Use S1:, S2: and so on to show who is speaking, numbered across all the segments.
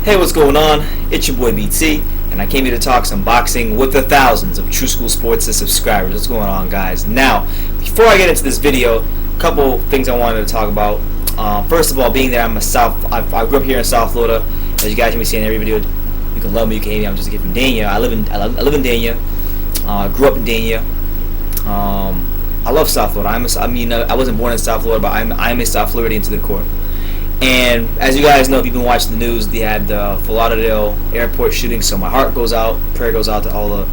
S1: Hey, what's going on? It's your boy BT, and I came here to talk some boxing with the thousands of True School Sports subscribers. What's going on, guys? Now, before I get into this video, a couple things I wanted to talk about. First of all, being that I grew up here in South Florida. As you guys can be seeing in every video, you can love me, you can hate me. I'm just a kid from Dania. I live in Dania. Grew up in Dania. I love South Florida. I wasn't born in South Florida, but I'm a South Floridian to the core. And as you guys know, if you've been watching the news, they had the Fort Lauderdale airport shooting. So my heart goes out, prayer goes out to all the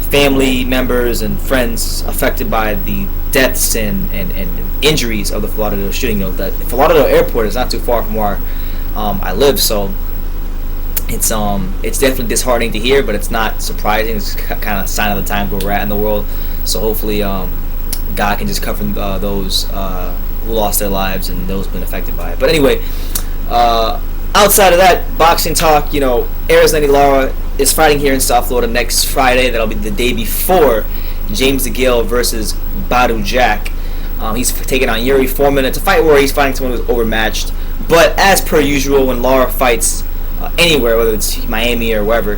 S1: family members and friends affected by the deaths and injuries of the Fort Lauderdale shooting. You know, the Fort Lauderdale airport is not too far from where I live, so it's definitely disheartening to hear, but it's not surprising. It's kind of a sign of the times where we're at in the world. So hopefully, God can just cover those who lost their lives and those who've been affected by it. But anyway, outside of that, boxing talk, you know, Erislandy Lara is fighting here in South Florida next Friday. That'll be the day before James DeGale versus Badu Jack. He's taking on Yuri Foreman. It's a fight where he's fighting someone who's overmatched. But as per usual, when Lara fights anywhere, whether it's Miami or wherever,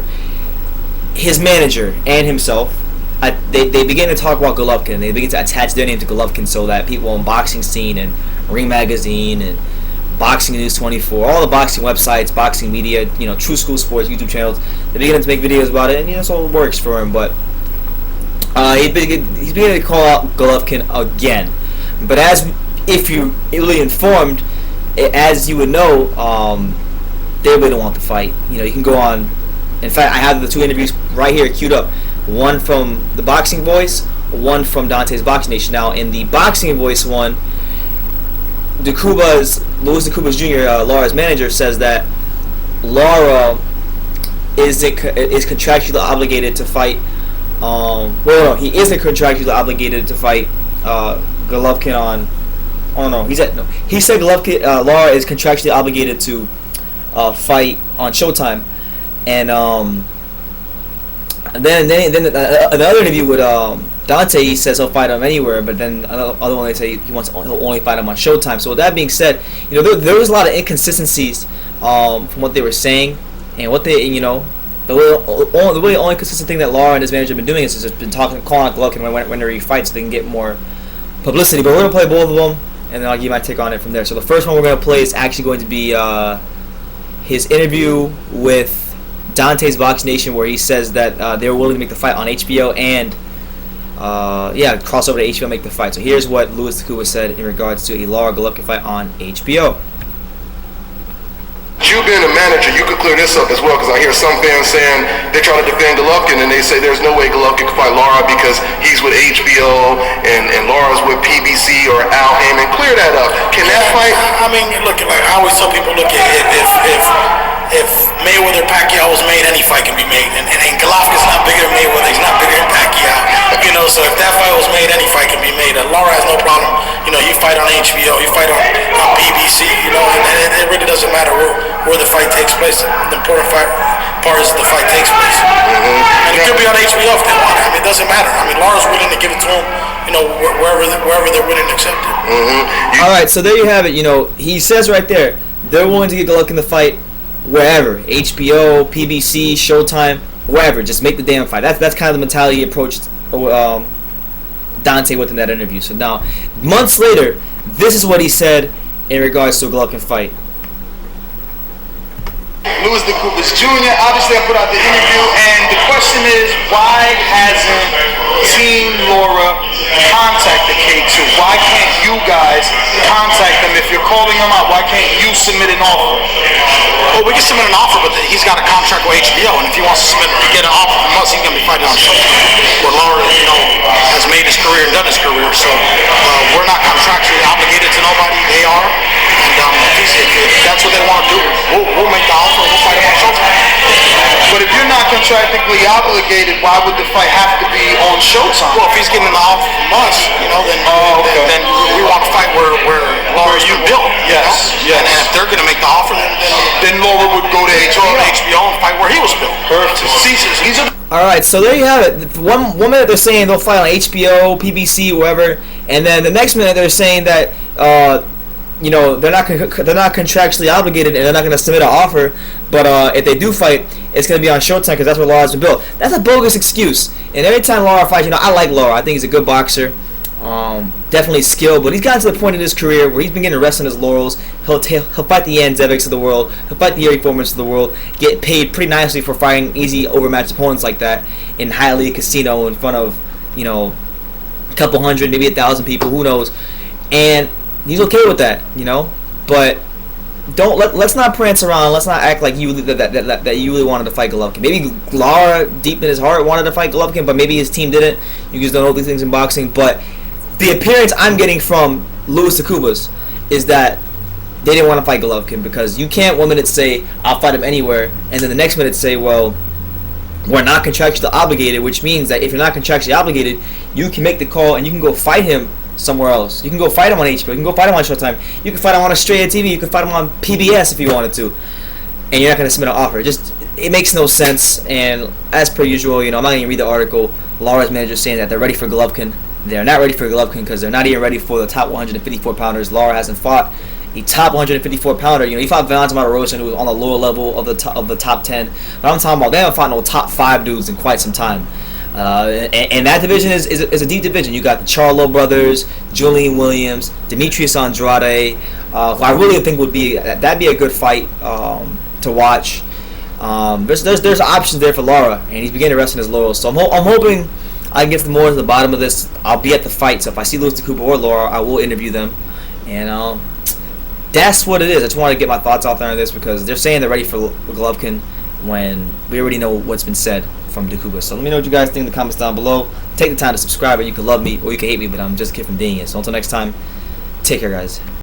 S1: his manager and himself, they begin to talk about Golovkin. They begin to attach their name to Golovkin so that people on Boxing Scene and Ring Magazine and Boxing News 24, all the boxing websites, boxing media, you know, True School Sports YouTube channels, they begin to make videos about it, and you know, so it works for him. But he's beginning to call out Golovkin again. But if you're really informed, as you would know, they really don't want the fight. You know, you can go on. In fact, I have the two interviews right here queued up. One from the Boxing Voice, one from Dante's Boxing Nation. Now, in the Boxing Voice one, Louis DeCubas Jr., Lara's manager, says that Lara is contractually obligated to fight. He isn't contractually obligated to fight Golovkin on. Oh no, he said Golovkin. Lara is contractually obligated to fight on Showtime, and then another interview with Dante, he says he'll fight him anywhere, but then other one they say he'll only fight him on Showtime. So with that being said, you know, there was a lot of inconsistencies from what they were saying and what they, you know, the really only consistent thing that Lara and his manager have been doing is just been calling out Golovkin whenever he fights so they can get more publicity. But we're gonna play both of them, and then I'll give you my take on it from there. So the first one we're gonna play is actually going to be his interview with Dante's Box Nation, where he says that they were willing to make the fight on HBO and cross over to HBO and make the fight. So here's what Louis DeCubas said in regards to a Lara Golovkin fight on HBO.
S2: You being a manager, you could clear this up as well, because I hear some fans saying they're trying to defend Golovkin and they say there's no way Golovkin can fight Lara because he's with HBO and Lara's with PBC or Al Heyman. Clear that up. Can that fight?
S3: I mean, look, like I always tell people, look, if Mayweather Pacquiao was made, any fight can be made, and Golovkin's not bigger than Mayweather, he's not bigger than Pacquiao, you know. So if that fight was made, any fight can be made. Lara has no problem, you know. You fight on HBO, you fight on BBC, you know, and it really doesn't matter where the fight takes place. The important part is the fight takes place, and it could be on HBO if they want it. I mean, it doesn't matter. I mean, Lara's willing to give it to him, you know, wherever they're willing to accept it.
S1: All right, so there you have it. You know, he says right there they're willing to get Golovkin the fight wherever, HBO, PBC, Showtime, wherever. Just make the damn fight. That's kind of the mentality he approached Dante with in that interview. So now, months later, this is what he said in regards to a Golovkin fight.
S4: Louis DeCubas Jr. Obviously, I put out the interview, and the question is, why hasn't Team Lara contacted K2? Why can't you guys contact them? If you're calling them out, why can't you submit an offer?
S3: Well, we can submit an offer, but he's got a contract with HBO, and if he wants to get an offer from us, he's going to be fighting on Showtime, where Lara, you know, has made his career and done his career. So we're not contractually obligated to nobody. They are. And if that's what they want to do, we'll make the offer and we'll fight him on Showtime.
S4: But if you're not contractually obligated, why would the fight have to be on Showtime?
S3: Well, if he's getting an offer from us, you know, then we want to fight where Lara's been built.
S4: Yes,
S3: you know?
S4: yes.
S3: And if they're going to make the offer,
S4: then Lara would go to
S3: HBO and fight where he was built.
S4: Perfect.
S1: All right, so there you have it. One minute they're saying they'll fight on HBO, PBC, wherever, and then the next minute they're saying that you know, they're not contractually obligated, and they're not going to submit an offer. But if they do fight, it's going to be on Showtime because that's where Lara's been built. That's a bogus excuse. And every time Lara fights, you know, I like Lara. I think he's a good boxer. Definitely skilled, but he's gotten to the point in his career where he's been getting rested on his laurels. He'll fight the Yanzevics of the world. He'll fight the Yuri Formans of the world. Get paid pretty nicely for fighting easy, overmatched opponents like that in Hialeah Casino in front of, you know, a couple hundred, maybe 1,000 people. Who knows? And he's okay with that, you know. But let's not prance around. Let's not act like that you really wanted to fight Golovkin. Maybe Lara, deep in his heart, wanted to fight Golovkin, but maybe his team didn't. You just don't know these things in boxing, but the appearance I'm getting from Louis Tacubas is that they didn't want to fight Golovkin, because you can't 1 minute say, I'll fight him anywhere, and then the next minute say, well, we're not contractually obligated, which means that if you're not contractually obligated, you can make the call and you can go fight him somewhere else. You can go fight him on HBO, you can go fight him on Showtime, you can fight him on Australia TV, you can fight him on PBS if you wanted to, and you're not going to submit an offer. It makes no sense, and as per usual, you know, I'm not going to read the article. Lara's manager saying that they're ready for Golovkin. They're not ready for Golovkin because they're not even ready for the top 154 pounders. Lara hasn't fought a top 154 pounder. You know, he fought Valentin Martirosyan, who was on the lower level of the top 10. But I'm talking about, they haven't fought no top 5 dudes in quite some time. And that division is a deep division. You got the Charlo brothers, Julian Williams, Demetrius Andrade, who I really think that'd be a good fight to watch. There's options there for Lara, and he's beginning to rest in his laurels. So I'm hoping I can get more to the bottom of this. I'll be at the fight, so if I see Louis Tacubas or Lara, I will interview them. And that's what it is. I just wanted to get my thoughts out there on this, because they're saying they're ready for Golovkin when we already know what's been said from Tacubas. So let me know what you guys think in the comments down below. Take the time to subscribe, and you can love me or you can hate me, but I'm just a kid from Daniel. So until next time, take care, guys.